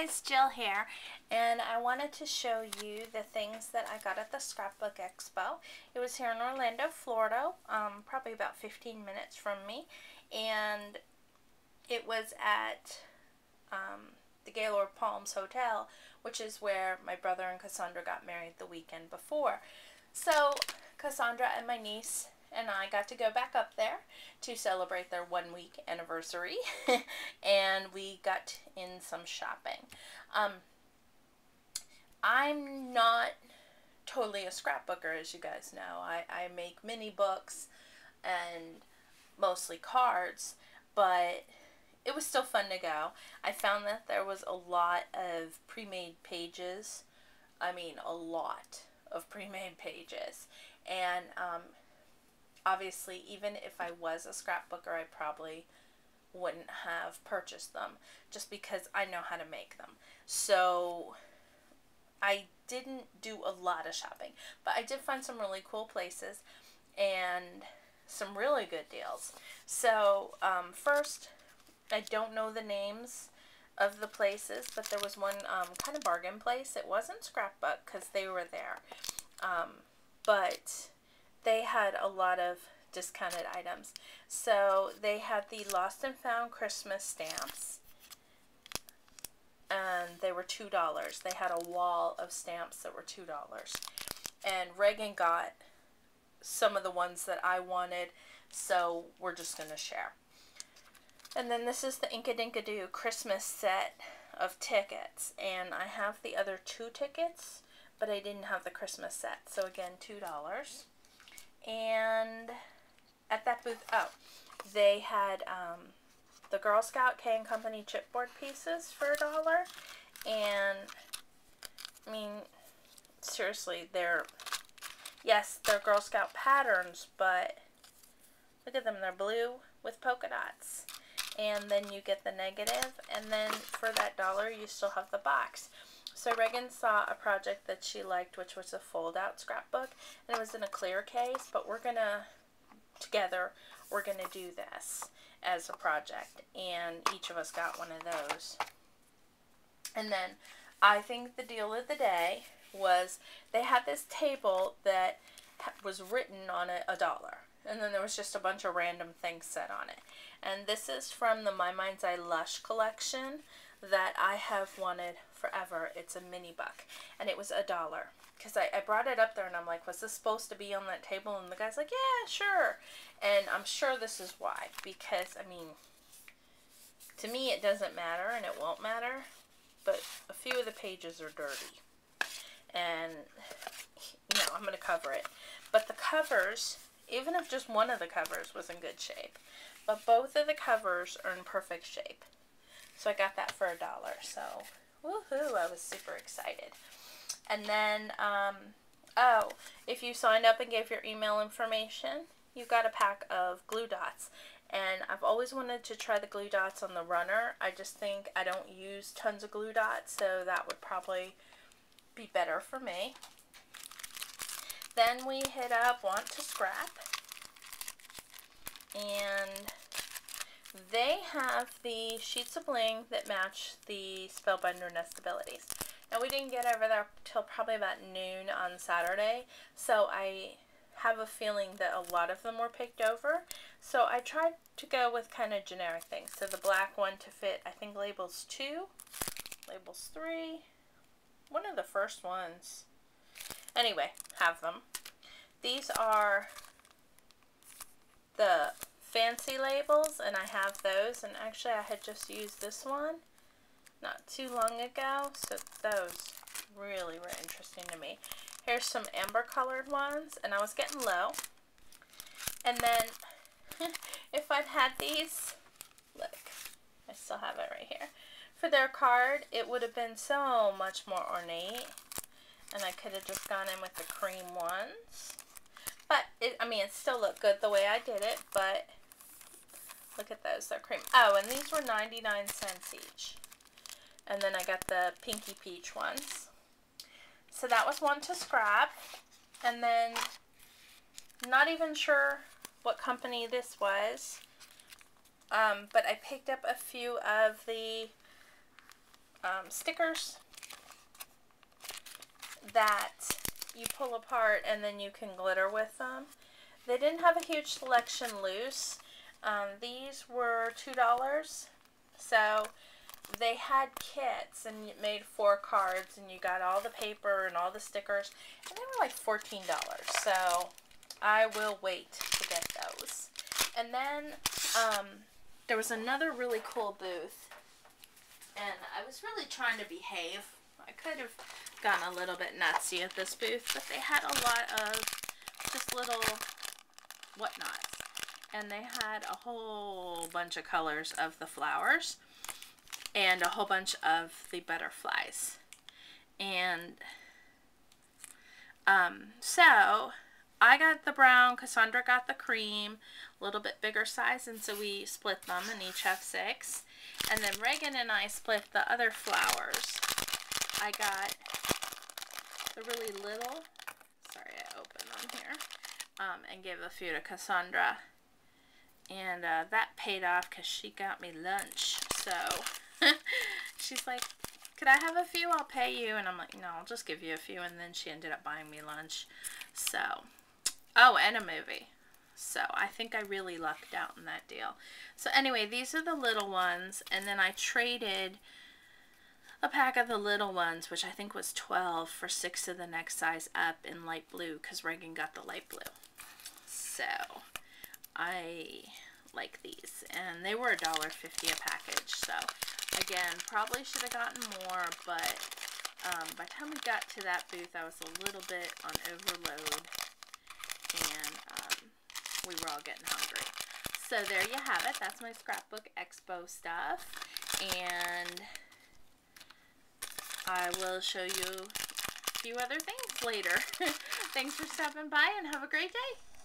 guys, Jill here, and I wanted to show you the things that I got at the Scrapbook Expo. It was here in Orlando, Florida, probably about 15 minutes from me, and it was at the Gaylord Palms Hotel, which is where my brother and Cassandra got married the weekend before. So Cassandra and my niece and I got to go back up there to celebrate their 1-week anniversary and we got in some shopping. I'm not totally a scrapbooker, as you guys know. I make mini books and mostly cards, but it was still fun to go. I found that there was a lot of pre-made pages. I mean, a lot of pre-made pages. And obviously, even if I was a scrapbooker, I probably wouldn't have purchased them just because I know how to make them. So I didn't do a lot of shopping, but I did find some really cool places and some really good deals. So first, I don't know the names of the places, but there was one kind of bargain place. It wasn't Scrapbook because they were there, but they had a lot of discounted items. So they had the Lost and Found Christmas stamps, and they were $2. They had a wall of stamps that were $2. And Reagan got some of the ones that I wanted, so we're just going to share. And then this is the Inkadinkadoo Christmas set of tickets, and I have the other 2 tickets, but I didn't have the Christmas set. So again, $2. And at that booth, they had the Girl Scout K & Company chipboard pieces for $1. And I mean, seriously, they're Girl Scout patterns, but look at them, they're blue with polka dots. And then you get the negative, and then for that $1 you still have the box. So Reagan saw a project that she liked, which was a fold-out scrapbook, and it was in a clear case, but we're going to do this as a project, and each of us got one of those. And then I think the deal of the day was they had this table that was written on it $1. And then there was just a bunch of random things set on it. And this is from the My Mind's Eye Lush collection that I have wanted forever. It's a mini book. And it was $1. Because I brought it up there and I'm like, was this supposed to be on that table? And the guy's like, yeah, sure. And I'm sure this is why. Because, I mean, to me it doesn't matter and it won't matter. But a few of the pages are dirty. And, you know, I'm going to cover it. But the covers, even if just one of the covers was in good shape, but both of the covers are in perfect shape. So I got that for $1. So, woohoo, I was super excited. And then, if you signed up and gave your email information, you got a pack of glue dots. And I've always wanted to try the glue dots on the runner. I just think I don't use tons of glue dots, so that would probably be better for me. Then we hit up Want to Scrap, and they have the sheets of bling that match the Spellbinder Nestabilities. Now we didn't get over there till probably about noon on Saturday, so I have a feeling that a lot of them were picked over. So I tried to go with kind of generic things. So the black one to fit, I think, labels 2, labels 3, one of the first ones. Anyway, have them. These are the fancy labels, and I have those, and actually I had just used this one not too long ago, so those really were interesting to me. Here's some amber colored ones, and I was getting low. And then if I'd had these, look, I still have it right here, for their card, it would have been so much more ornate, and I could have just gone in with the cream ones. But, I mean, it still looked good the way I did it, but look at those, they're cream. Oh, and these were 99 cents each. And then I got the pinky peach ones. So that was Want to Scrap. And then, not even sure what company this was, but I picked up a few of the stickers that you pull apart and then you can glitter with them. They didn't have a huge selection loose. These were $2. So they had kits and it made 4 cards and you got all the paper and all the stickers and they were like $14. So I will wait to get those. And then there was another really cool booth and I was really trying to behave. I could have gotten a little bit nutsy at this booth, but they had a lot of just little whatnots. And they had a whole bunch of colors of the flowers and a whole bunch of the butterflies. And so I got the brown, Cassandra got the cream, a little bit bigger size, and so we split them and each have 6. And then Reagan and I split the other flowers. I got the really little, sorry I opened them here, and gave a few to Cassandra. And that paid off because she got me lunch. So she's like, could I have a few? I'll pay you. And I'm like, no, I'll just give you a few. And then she ended up buying me lunch. So, oh, and a movie. So I think I really lucked out in that deal. So anyway, these are the little ones. And then I traded a pack of the little ones, which I think was 12, for 6 of the next size up in light blue because Reagan got the light blue. So I like these, and they were $1.50 a package. So again, probably should have gotten more, but by the time we got to that booth, I was a little bit on overload, and we were all getting hungry. So there you have it. That's my Scrapbook Expo stuff, and I will show you a few other things later. Thanks for stopping by, and have a great day.